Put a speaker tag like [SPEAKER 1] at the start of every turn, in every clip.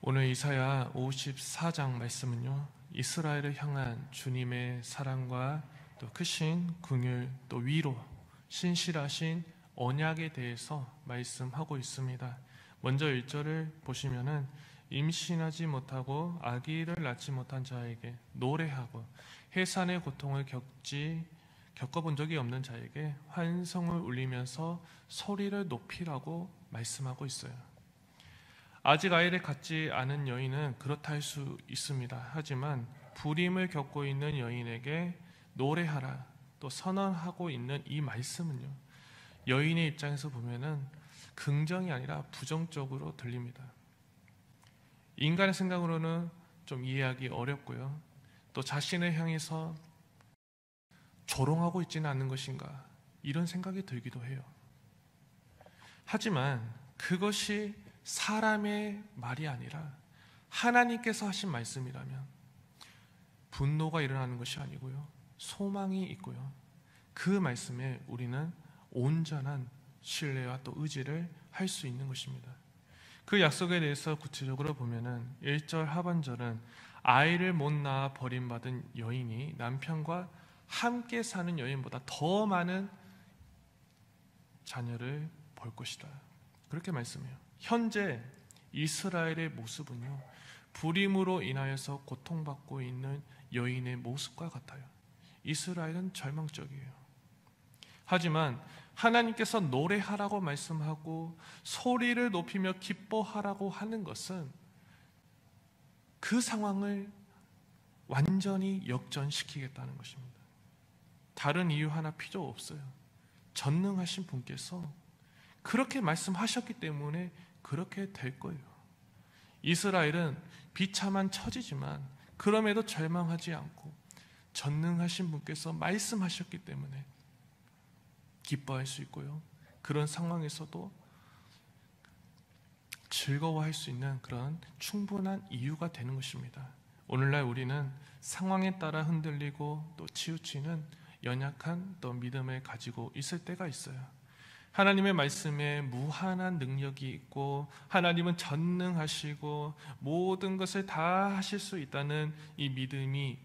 [SPEAKER 1] 오늘 이사야 54장 말씀은요, 이스라엘을 향한 주님의 사랑과 또 크신 긍휼, 또 위로, 신실하신 언약에 대해서 말씀하고 있습니다. 먼저 1절을 보시면은 임신하지 못하고 아기를 낳지 못한 자에게 노래하고 해산의 고통을 겪어본 적이 없는 자에게 환성을 울리면서 소리를 높이라고 말씀하고 있어요. 아직 아이를 갖지 않은 여인은 그렇다 할 수 있습니다. 하지만 불임을 겪고 있는 여인에게 노래하라 또 선언하고 있는 이 말씀은요, 여인의 입장에서 보면은 긍정이 아니라 부정적으로 들립니다. 인간의 생각으로는 좀 이해하기 어렵고요, 또 자신을 향해서 조롱하고 있지는 않는 것인가, 이런 생각이 들기도 해요. 하지만 그것이 사람의 말이 아니라 하나님께서 하신 말씀이라면 분노가 일어나는 것이 아니고요, 소망이 있고요, 그 말씀에 우리는 온전한 신뢰와 또 의지를 할 수 있는 것입니다. 그 약속에 대해서 구체적으로 보면은 1절 하반절은 아이를 못 낳아 버림받은 여인이 남편과 함께 사는 여인보다 더 많은 자녀를 볼 것이다, 그렇게 말씀해요. 현재 이스라엘의 모습은요, 불임으로 인하여서 고통받고 있는 여인의 모습과 같아요. 이스라엘은 절망적이에요. 하지만 하나님께서 노래하라고 말씀하고 소리를 높이며 기뻐하라고 하는 것은 그 상황을 완전히 역전시키겠다는 것입니다. 다른 이유 하나 필요 없어요. 전능하신 분께서 그렇게 말씀하셨기 때문에 그렇게 될 거예요. 이스라엘은 비참한 처지지만 그럼에도 절망하지 않고 전능하신 분께서 말씀하셨기 때문에 기뻐할 수 있고요, 그런 상황에서도 즐거워할 수 있는 그런 충분한 이유가 되는 것입니다. 오늘날 우리는 상황에 따라 흔들리고 또 치우치는 연약한 또 믿음을 가지고 있을 때가 있어요. 하나님의 말씀에 무한한 능력이 있고 하나님은 전능하시고 모든 것을 다 하실 수 있다는 이 믿음이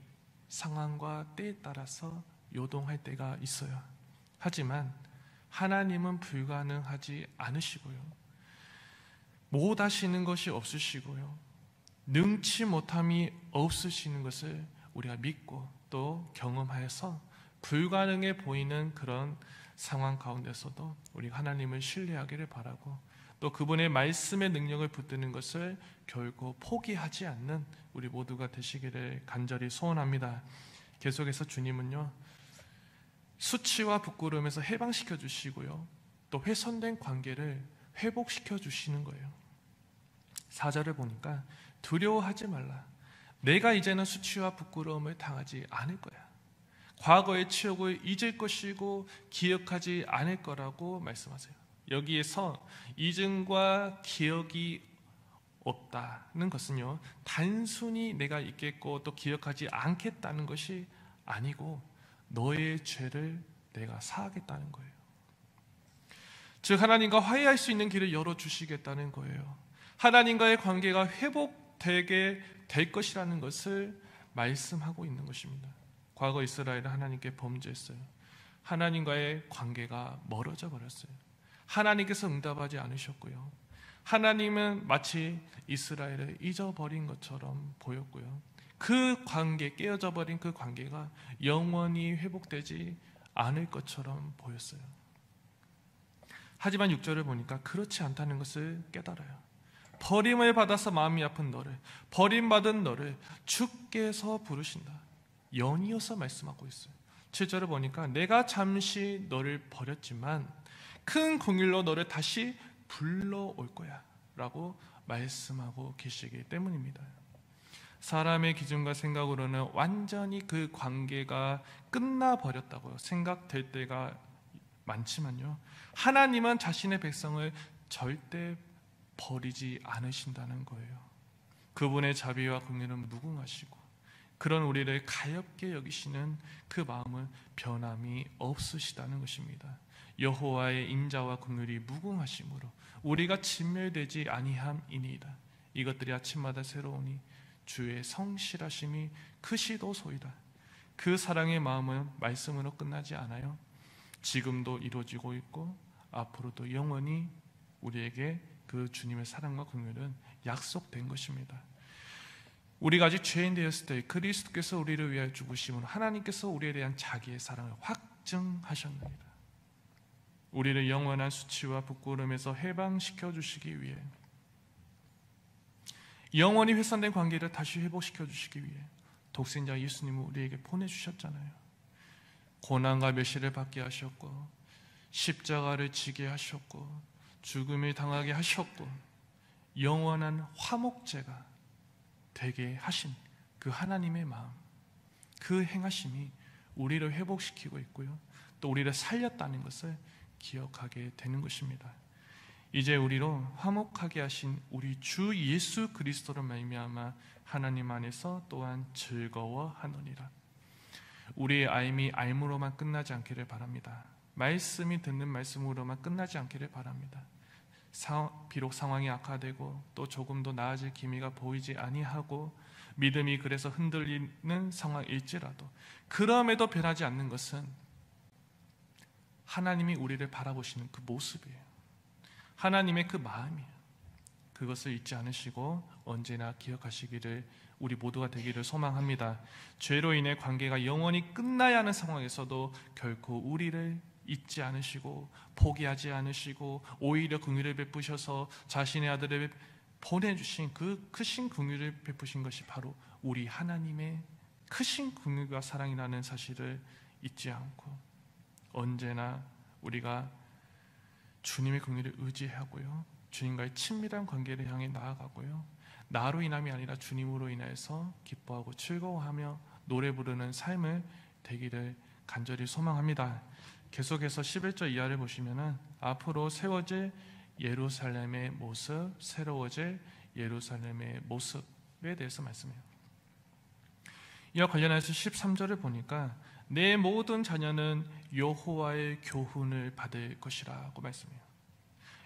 [SPEAKER 1] 상황과 때에 따라서 요동할 때가 있어요. 하지만 하나님은 불가능하지 않으시고요, 못 하시는 것이 없으시고요, 능치 못함이 없으시는 것을 우리가 믿고 또 경험하여서 불가능해 보이는 그런 상황 가운데서도 우리 하나님을 신뢰하기를 바라고, 또 그분의 말씀의 능력을 붙드는 것을 결코 포기하지 않는 우리 모두가 되시기를 간절히 소원합니다. 계속해서 주님은요, 수치와 부끄러움에서 해방시켜 주시고요, 또 훼손된 관계를 회복시켜 주시는 거예요. 4절을 보니까 두려워하지 말라, 내가 이제는 수치와 부끄러움을 당하지 않을 거야, 과거의 추억을 잊을 것이고 기억하지 않을 거라고 말씀하세요. 여기에서 잊음과 기억이 없다는 것은요, 단순히 내가 잊겠고 또 기억하지 않겠다는 것이 아니고 너의 죄를 내가 사하겠다는 거예요. 즉 하나님과 화해할 수 있는 길을 열어주시겠다는 거예요. 하나님과의 관계가 회복되게 될 것이라는 것을 말씀하고 있는 것입니다. 과거 이스라엘은 하나님께 범죄했어요. 하나님과의 관계가 멀어져 버렸어요. 하나님께서 응답하지 않으셨고요, 하나님은 마치 이스라엘을 잊어버린 것처럼 보였고요, 그 관계, 깨어져 버린 그 관계가 영원히 회복되지 않을 것처럼 보였어요. 하지만 6절을 보니까 그렇지 않다는 것을 깨달아요. 버림을 받아서 마음이 아픈 너를, 버림받은 너를 주께서 부르신다, 연이어서 말씀하고 있어요. 7절을 보니까 내가 잠시 너를 버렸지만 큰 긍휼로 너를 다시 불러올 거야 라고 말씀하고 계시기 때문입니다. 사람의 기준과 생각으로는 완전히 그 관계가 끝나버렸다고 생각될 때가 많지만요, 하나님은 자신의 백성을 절대 버리지 않으신다는 거예요. 그분의 자비와 긍휼은 무궁하시고 그런 우리를 가엾게 여기시는 그 마음은 변함이 없으시다는 것입니다. 여호와의 인자와 긍휼이 무궁하심으로 우리가 진멸되지 아니함이니이다. 이것들이 아침마다 새로우니 주의 성실하심이 크시도소이다. 그 사랑의 마음은 말씀으로 끝나지 않아요. 지금도 이루어지고 있고 앞으로도 영원히 우리에게 그 주님의 사랑과 긍휼은 약속된 것입니다. 우리가 아직 죄인 되었을 때 그리스도께서 우리를 위하여 죽으심으로 하나님께서 우리에 대한 자기의 사랑을 확증하셨느니라. 우리를 영원한 수치와 부끄러움에서 해방시켜 주시기 위해, 영원히 훼손된 관계를 다시 회복시켜 주시기 위해 독생자 예수님을 우리에게 보내주셨잖아요. 고난과 멸시를 받게 하셨고 십자가를 지게 하셨고 죽음을 당하게 하셨고 영원한 화목제가 되게 하신 그 하나님의 마음, 그 행하심이 우리를 회복시키고 있고요, 또 우리를 살렸다는 것을 기억하게 되는 것입니다. 이제 우리로 화목하게 하신 우리 주 예수 그리스도로 말미암아 하나님 안에서 또한 즐거워하노니라. 우리의 알미 알므로만 끝나지 않기를 바랍니다. 말씀이 듣는 말씀으로만 끝나지 않기를 바랍니다. 비록 상황이 악화되고 또 조금도 나아질 기미가 보이지 아니하고 믿음이 그래서 흔들리는 상황일지라도 그럼에도 변하지 않는 것은 하나님이 우리를 바라보시는 그 모습이에요. 하나님의 그 마음이에요. 그것을 잊지 않으시고 언제나 기억하시기를 우리 모두가 되기를 소망합니다. 죄로 인해 관계가 영원히 끝나야 하는 상황에서도 결코 우리를 잊지 않으시고 포기하지 않으시고 오히려 긍휼을 베푸셔서 자신의 아들을 보내주신 그 크신 긍휼을 베푸신 것이 바로 우리 하나님의 크신 긍휼과 사랑이라는 사실을 잊지 않고 언제나 우리가 주님의 긍휼을 의지하고요, 주님과의 친밀한 관계를 향해 나아가고요, 나로 인함이 아니라 주님으로 인해서 기뻐하고 즐거워하며 노래 부르는 삶을 되기를 간절히 소망합니다. 계속해서 11절 이하를 보시면은 앞으로 세워질 예루살렘의 모습, 새로워질 예루살렘의 모습에 대해서 말씀해요. 이와 관련해서 13절을 보니까 내 모든 자녀는 여호와의 교훈을 받을 것이라고 말씀해요.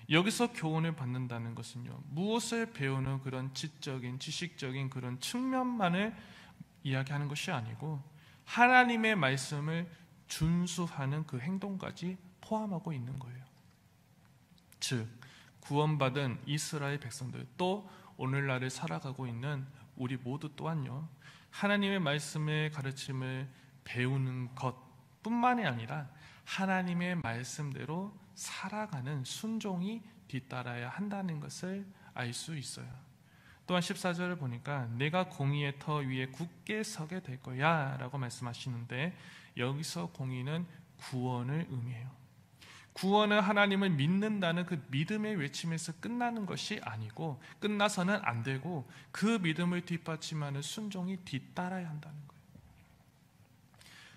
[SPEAKER 1] 여기서 교훈을 받는다는 것은요, 무엇을 배우는 그런 지적인 지식적인 그런 측면만을 이야기하는 것이 아니고 하나님의 말씀을 준수하는 그 행동까지 포함하고 있는 거예요. 즉 구원받은 이스라엘 백성들, 또 오늘날을 살아가고 있는 우리 모두 또한요, 하나님의 말씀의 가르침을 배우는 것뿐만이 아니라 하나님의 말씀대로 살아가는 순종이 뒤따라야 한다는 것을 알 수 있어요. 또한 14절을 보니까 내가 공의의 터 위에 굳게 서게 될 거야 라고 말씀하시는데, 여기서 공의는 구원을 의미해요. 구원은 하나님을 믿는다는 그 믿음의 외침에서 끝나는 것이 아니고, 끝나서는 안 되고 그 믿음을 뒷받침하는 순종이 뒤따라야 한다는 거예요.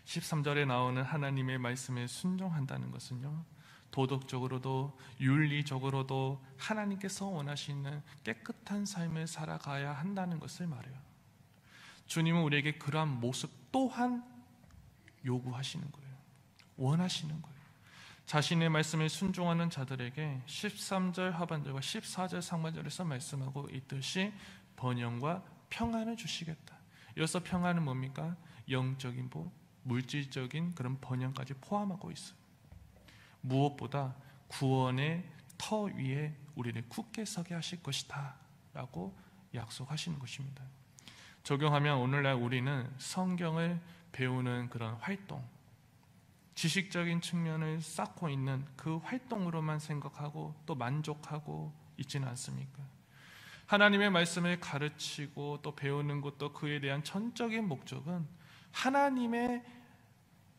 [SPEAKER 1] 13절에 나오는 하나님의 말씀에 순종한다는 것은요, 도덕적으로도 윤리적으로도 하나님께서 원하시는 깨끗한 삶을 살아가야 한다는 것을 말해요. 주님은 우리에게 그러한 모습 또한 요구하시는 거예요. 원하시는 거예요. 자신의 말씀에 순종하는 자들에게 13절 하반절과 14절 상반절에서 말씀하고 있듯이 번영과 평안을 주시겠다. 여기서 평안은 뭡니까? 영적인 복, 물질적인 그런 번영까지 포함하고 있어요. 무엇보다 구원의 터 위에 우리를 굳게 서게 하실 것이다 라고 약속하시는 것입니다. 적용하면 오늘날 우리는 성경을 배우는 그런 활동, 지식적인 측면을 쌓고 있는 그 활동으로만 생각하고 또 만족하고 있지는 않습니까? 하나님의 말씀을 가르치고 또 배우는 것도 그에 대한 전적인 목적은 하나님의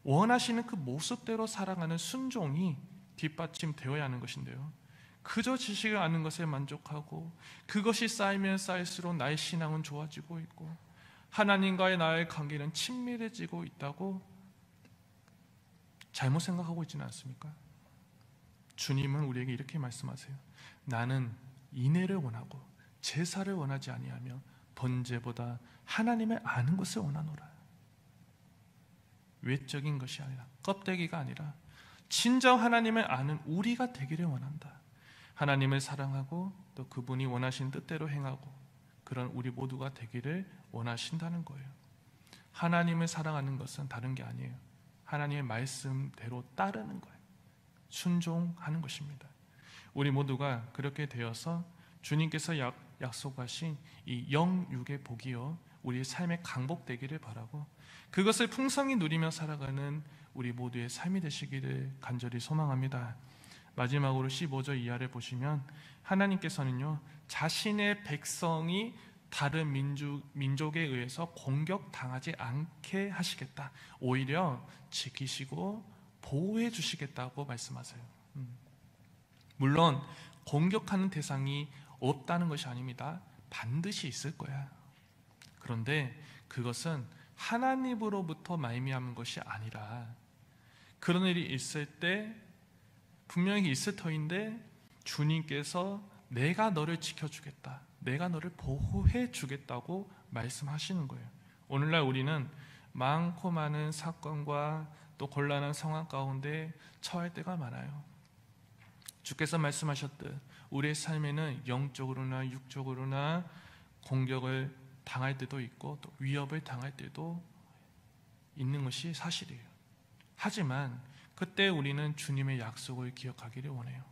[SPEAKER 1] 원하시는 그 모습대로 살아가는 순종이 뒷받침되어야 하는 것인데요, 그저 지식을 아는 것에 만족하고 그것이 쌓이면 쌓일수록 나의 신앙은 좋아지고 있고 하나님과의 나의 관계는 친밀해지고 있다고 잘못 생각하고 있지는 않습니까? 주님은 우리에게 이렇게 말씀하세요. 나는 인애를 원하고 제사를 원하지 아니하며 번제보다 하나님을 아는 것을 원하노라. 외적인 것이 아니라, 껍데기가 아니라 진정 하나님을 아는 우리가 되기를 원한다. 하나님을 사랑하고 또 그분이 원하신 뜻대로 행하고 그런 우리 모두가 되기를 원하신다는 거예요. 하나님을 사랑하는 것은 다른 게 아니에요. 하나님의 말씀대로 따르는 거예요. 순종하는 것입니다. 우리 모두가 그렇게 되어서 주님께서 약속하신 이 영육의 복이요 우리의 삶에 강복되기를 바라고, 그것을 풍성히 누리며 살아가는 우리 모두의 삶이 되시기를 간절히 소망합니다. 마지막으로 15절 이하를 보시면 하나님께서는요 자신의 백성이 다른 민족에 의해서 공격당하지 않게 하시겠다, 오히려 지키시고 보호해 주시겠다고 말씀하세요. 물론 공격하는 대상이 없다는 것이 아닙니다. 반드시 있을 거야. 그런데 그것은 하나님으로부터 말미암은 것이 아니라, 그런 일이 있을 때 분명히 있을 터인데 주님께서 내가 너를 지켜주겠다, 내가 너를 보호해 주겠다고 말씀하시는 거예요. 오늘날 우리는 많고 많은 사건과 또 곤란한 상황 가운데 처할 때가 많아요. 주께서 말씀하셨듯 우리의 삶에는 영적으로나 육적으로나 공격을 당할 때도 있고 또 위협을 당할 때도 있는 것이 사실이에요. 하지만 그때 우리는 주님의 약속을 기억하기를 원해요.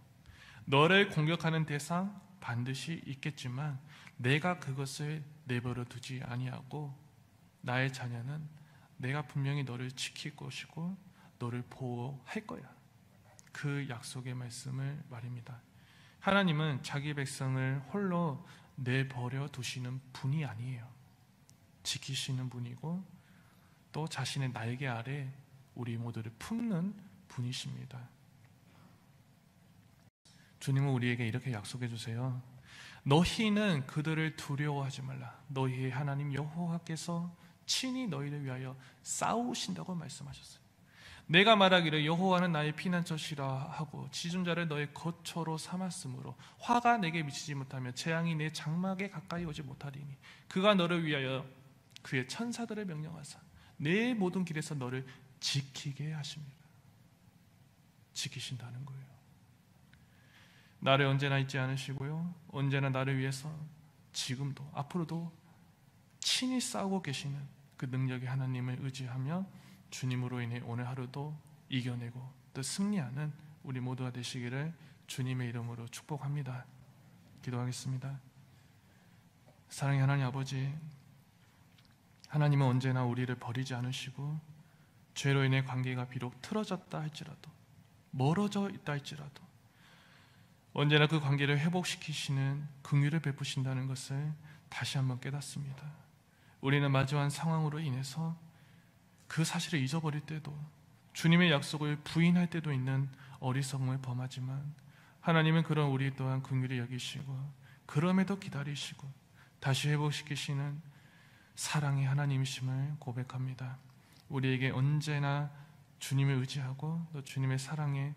[SPEAKER 1] 너를 공격하는 대상 반드시 있겠지만 내가 그것을 내버려 두지 아니하고 나의 자녀는 내가 분명히 너를 지킬 것이고 너를 보호할 거야. 그 약속의 말씀을 말입니다. 하나님은 자기 백성을 홀로 내버려 두시는 분이 아니에요. 지키시는 분이고 또 자신의 날개 아래 우리 모두를 품는 분이십니다. 주님은 우리에게 이렇게 약속해 주세요. 너희는 그들을 두려워하지 말라. 너희의 하나님 여호와께서 친히 너희를 위하여 싸우신다고 말씀하셨어요. 내가 말하기를 여호와는 나의 피난처시라 하고 지존자를 너의 거처로 삼았으므로 화가 내게 미치지 못하며 재앙이 내 장막에 가까이 오지 못하리니 그가 너를 위하여 그의 천사들을 명령하사 내 모든 길에서 너를 지키게 하십니다. 지키신다는 거예요. 나를 언제나 잊지 않으시고요, 언제나 나를 위해서 지금도 앞으로도 친히 싸우고 계시는 그 능력의 하나님을 의지하며 주님으로 인해 오늘 하루도 이겨내고 또 승리하는 우리 모두가 되시기를 주님의 이름으로 축복합니다. 기도하겠습니다. 사랑의 하나님 아버지, 하나님은 언제나 우리를 버리지 않으시고 죄로 인해 관계가 비록 틀어졌다 할지라도 멀어져 있다 할지라도 언제나 그 관계를 회복시키시는 긍휼을 베푸신다는 것을 다시 한번 깨닫습니다. 우리는 마주한 상황으로 인해서 그 사실을 잊어버릴 때도 주님의 약속을 부인할 때도 있는 어리석음을 범하지만 하나님은 그런 우리 또한 긍휼히 여기시고 그럼에도 기다리시고 다시 회복시키시는 사랑의 하나님이심을 고백합니다. 우리에게 언제나 주님을 의지하고 또 주님의 사랑에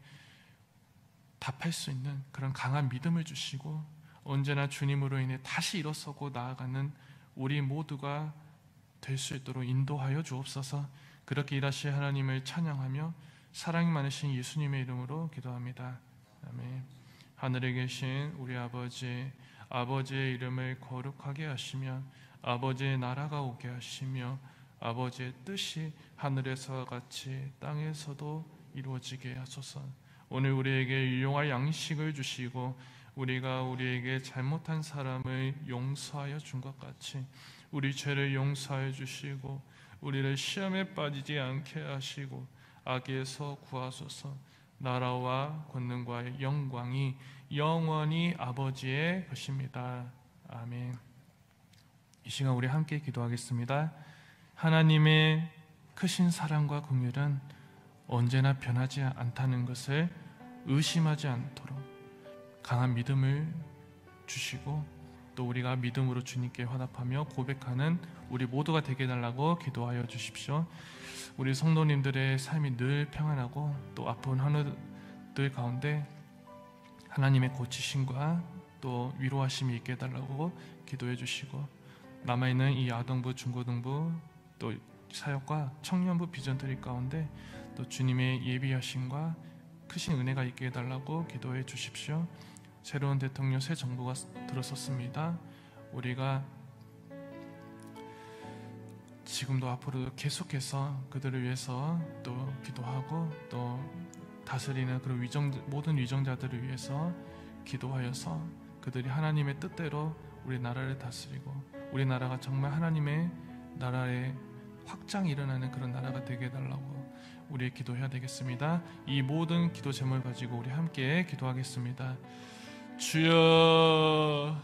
[SPEAKER 1] 답할 수 있는 그런 강한 믿음을 주시고 언제나 주님으로 인해 다시 일어서고 나아가는 우리 모두가 될 수 있도록 인도하여 주옵소서. 그렇게 일하실 하나님을 찬양하며 사랑이 많으신 예수님의 이름으로 기도합니다. 아멘. 하늘에 계신 우리 아버지, 아버지의 이름을 거룩하게 하시며 아버지의 나라가 오게 하시며 아버지의 뜻이 하늘에서 같이 땅에서도 이루어지게 하소서. 오늘 우리에게 유용할 양식을 주시고 우리가 우리에게 잘못한 사람을 용서하여 준 것 같이 우리 죄를 용서하여 주시고 우리를 시험에 빠지지 않게 하시고 악에서 구하소서. 나라와 권능과 영광이 영원히 아버지의 것입니다. 아멘. 이 시간 우리 함께 기도하겠습니다. 하나님의 크신 사랑과 긍휼은 언제나 변하지 않다는 것을 의심하지 않도록 강한 믿음을 주시고 또 우리가 믿음으로 주님께 화답하며 고백하는 우리 모두가 되게 해달라고 기도하여 주십시오. 우리 성도님들의 삶이 늘 평안하고 또 아픈 하루들 가운데 하나님의 고치심과 또 위로하심이 있게 해달라고 기도해 주시고 남아있는 이 아동부, 중고등부 또 사역과 청년부 비전들이 가운데 또 주님의 예비하심과 크신 은혜가 있게 해달라고 기도해 주십시오. 새로운 대통령, 새 정부가 들어섰습니다. 우리가 지금도 앞으로도 계속해서 그들을 위해서 또 기도하고 또 다스리는 그런 모든 위정자들을 위해서 기도하여서 그들이 하나님의 뜻대로 우리 나라를 다스리고 우리 나라가 정말 하나님의 나라의 확장이 일어나는 그런 나라가 되게 해달라고 우리 기도해야 되겠습니다. 이 모든 기도 제목을 가지고 우리 함께 기도하겠습니다. 주여